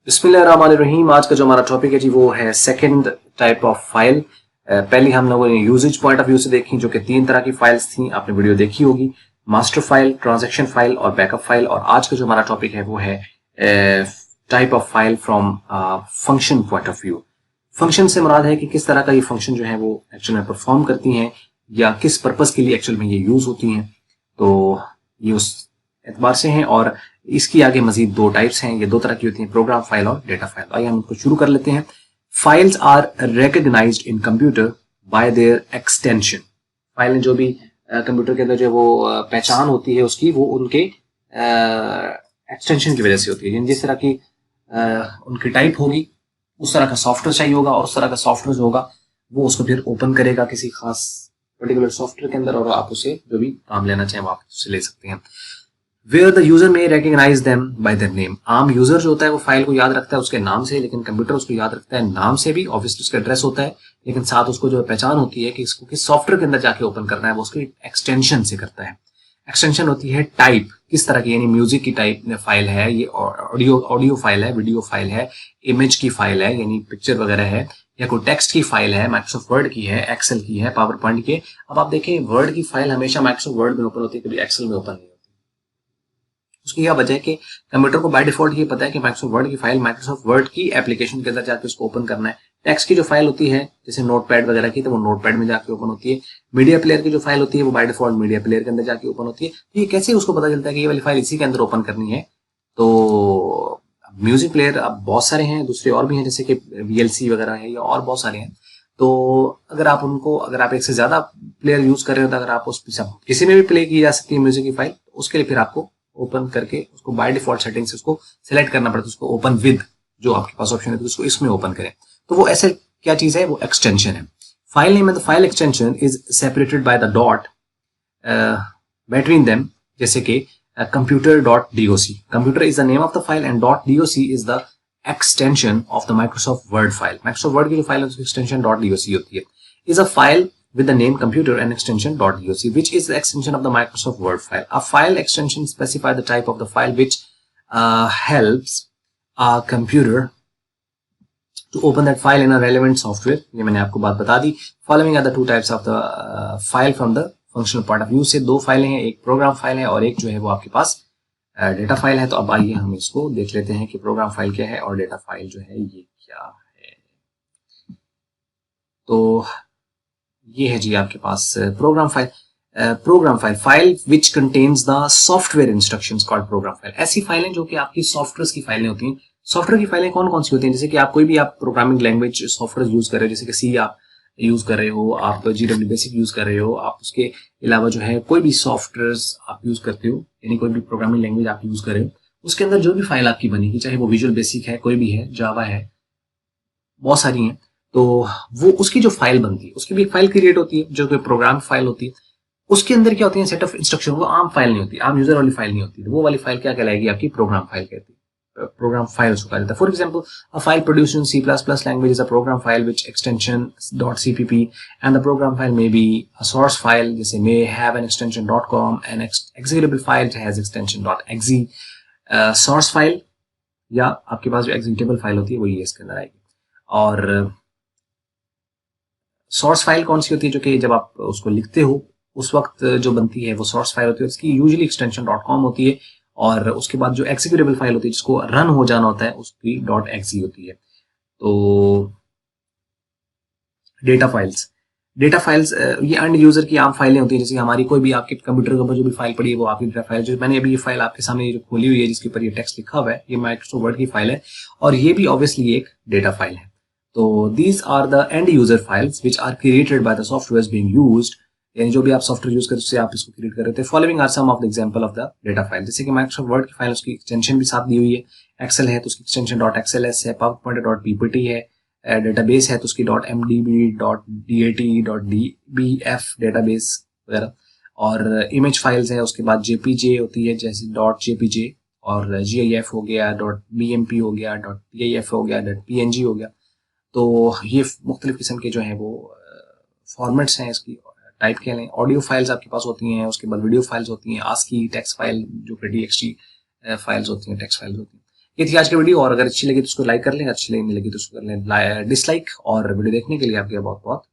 बिस्मिल्लाहिर्रहमानिर्रहीम। आज का जो हमारा टॉपिक है जी वो है सेकंड टाइप ऑफ फाइल। पहले हम लोगों ने यूजेज पॉइंट ऑफ व्यू से देखी, जो कि 3 तरह की फाइल्स थी, आपने वीडियो देखी होगी, मास्टर फाइल, ट्रांजैक्शन फाइल और बैकअप फाइल। और आज का जो हमारा टॉपिक है वो है type of file from function point of view. Function से मुराद है कि किस तरह का ये फंक्शन जो है वो एक्चुअल में परफॉर्म करती हैं या किस पर्पस के लिए एक्चुअल में ये यूज होती हैं। तो ये उस एतबार से हैं। और इसकी आगे मजीद 2 टाइप्स हैं, ये 2 तरह की होती हैं, प्रोग्राम फाइल और डेटा फाइल। आइए हम इनको शुरू कर लेते हैं। Files are recognized in computer by their extension. File जो भी कंप्यूटर के अंदर जो वो पहचान होती है उसकी, वो उनके एक्सटेंशन की वजह से होती है। जिस तरह की उनकी टाइप होगी उस तरह का सॉफ्टवेयर चाहिए होगा, और उस तरह का सॉफ्टवेयर जो होगा वो उसको फिर ओपन करेगा किसी खास पर्टिकुलर सॉफ्टवेयर के अंदर, और आप उसे जो भी काम लेना चाहें वो आप उससे ले सकते हैं। Where the user may recognize them by their name। आम यूजर जो होता है वो फाइल को याद रखता है उसके नाम से, लेकिन कंप्यूटर उसको याद रखता है नाम से भी। ऑब्वियसली उसका एड्रेस होता है, लेकिन साथ उसको जो पहचान होती है कि इसको किस सॉफ्टवेयर के अंदर जाके ओपन करना है वो उसकी एक्सटेंशन से करता है। एक्सटेंशन होती है टाइप, किस तरह की, यानी म्यूजिक की टाइप फाइल है, ये ऑडियो फाइल है, वीडियो फाइल है, इमेज की फाइल है यानी पिक्चर वगैरह है, या कोई टेक्स्ट की फाइल है, माइक्रोसॉफ्ट वर्ड की है, एक्सेल की है, पावर पॉइंट की है। अब आप देखें वर्ड की फाइल हमेशा माइक्रोसॉफ्ट वर्ड में ओपन होती है, कभी एक्सेल में ओपन नहीं। उसकी क्या वजह है कि कंप्यूटर को बाय डिफॉल्ट ये पता है कि माइक्रोसॉफ्ट वर्ड की फाइल माइक्रोसॉफ्ट वर्ड की एप्लीकेशन के अंदर जाके उसको ओपन करना है। टेक्स्ट की जो फाइल होती है जैसे नोटपैड वगैरह की, तो वो नोटपैड में जाके ओपन होती है। मीडिया प्लेयर की जो फाइल होती है वो बाय डिफॉल्ट मीडिया प्लेयर के अंदर जाके ओपन होती है। तो ये कैसे उसको पता चलता है कि ये वाली फाइल इसी के अंदर ओपन करनी है? तो म्यूजिक प्लेयर अब बहुत सारे हैं, दूसरे और भी हैं, जैसे कि VLC वगैरह है या और बहुत सारे हैं। तो अगर आप एक से ज्यादा प्लेयर यूज कर रहे हो तो अगर आप उस किसी में भी प्ले की जा सकती है म्यूजिक की फाइल, उसके लिए फिर आपको ओपन करके उसको बाय डिफॉल्ट सेटिंग से उसको सिलेक्ट करना पड़ता है, उसको ओपन विद जो आपके पास ऑप्शन है तो उसको इसमें ओपन करें। तो वो ऐसे क्या चीज है, वो एक्सटेंशन है। File name and the file extension is separated by the dot between them, जैसे कि computer dot doc. Computer is the name of the file and dot doc is the extension of the Microsoft word file. Microsoft Word की जो file है उसकी extension dot doc होती है। Is a file with the name computer and extension .doc, which is the extension of the Microsoft Word file. A file extension specify the type of the file which helps a computer to open that file in a relevant software. ये मैंने आपको बात बता दी। Following are the 2 types of the file from the functional point of view से 2 फाइलें हैं, एक program file है और एक जो है वो आपके पास डेटा फाइल है। तो अब आइए हम इसको देख लेते हैं कि प्रोग्राम फाइल क्या है और डेटा फाइल जो है ये क्या है। तो ये है जी आपके पास program file file which contains the software instructions called program file. ऐसी फाइलें जो कि आपकी सॉफ्टवेयर की फाइलें होती हैं। सॉफ्टवेयर की फाइलें कौन कौन सी होती हैं? जैसे कि आप कोई भी आप प्रोग्रामिंग लैंग्वेज सॉफ्टवेयर यूज कर रहे हो, जैसे कि C आप यूज कर रहे हो, आप GW बेसिक यूज कर रहे हो, आप उसके अलावा जो है कोई भी सॉफ्टवेयर आप यूज करते हो, यानी कोई भी प्रोग्रामिंग लैंग्वेज आप यूज कर रहे हो, उसके अंदर जो भी फाइल आपकी बनेगी, चाहे वो विजुअल बेसिक है, कोई भी है, जावा है, बहुत सारी हैं, तो वो उसकी जो फाइल बनती है उसकी भी एक फाइल क्रिएट होती है जो कि प्रोग्राम फाइल होती है। उसके अंदर क्या होती है, सेट ऑफ इंस्ट्रक्शन। वो आम फाइल नहीं होती, आम यूजर वाली फाइल नहीं होती, तो वो वाली फाइल क्या कहलाएगी, आपकी प्रोग्राम फाइल कहती है, प्रोग्राम फाइल उसको कहा जाता है। For example a file produced in C++ language is a program file which extension .cpp and the program file may be a source file, जैसे may have an extension .com and executable file has extension .exe। Source file या आपके पास जो executable file होती है वो ये इसके अंदर आएगी। और सोर्स फाइल कौन सी होती है, जो कि जब आप उसको लिखते हो उस वक्त जो बनती है वो सोर्स फाइल होती है, उसकी यूजुअली एक्सटेंशन .com होती है। और उसके बाद जो एक्जीक्यूटेबल फाइल होती है जिसको रन हो जाना होता है उसकी .exe होती है। तो डेटा फाइल्स ये अंड यूजर की आम फाइलें होती है, जैसे हमारी कोई भी आपके कंप्यूटर के ऊपर जो भी फाइल पड़ी है वो आपकी डेटा फाइल। जो मैंने अभी ये फाइल आपके सामने जो खोली हुई है जिसके ऊपर ये टेक्स्ट लिखा हुआ है, ये माइक्रोसॉफ्ट वर्ड की फाइल है और ये भी ऑब्वियसली एक डेटा फाइल है। तो these are the end user files which are created by the software being used, यानी जो भी आप सॉफ्टवेयर यूज करते हैं आप इसको क्रिएट कर रहे थे। Following are some of the example of the data file, जैसे कि माइक्रोसॉफ्ट वर्ड की फाइल उसकी एक्सटेंशन भी साथ दी हुई है। एक्सेल है तो उसकी एक्सटेंशन .xls है, पावर पॉइंट .ppt है, डेटाबेस है तो उसकी .mdb .dat .dbf डेटाबेस वगैरह। और इमेज फाइल्स है उसके बाद JPG होती है, जैसे .jpg, और GIF हो गया, .bmp हो गया, .pif हो गया, .png हो गया। तो ये मुख्तलिफ किस्म के जो है वो फॉर्मेट्स हैं इसकी, टाइप के लें। ऑडियो फाइल्स आपके पास होती हैं, उसके बाद वीडियो फाइल्स होती हैं, ASCII टेक्स्ट फाइल जो कि TXT फाइल्स होती हैं, टेक्स्ट फाइल्स होती हैं। ये थी आज की वीडियो, और अगर अच्छी लगी तो उसको लाइक कर लें, अच्छी नहीं लगी तो उसको कर लें डिसलाइक। और वीडियो देखने के लिए आपका बहुत बहुत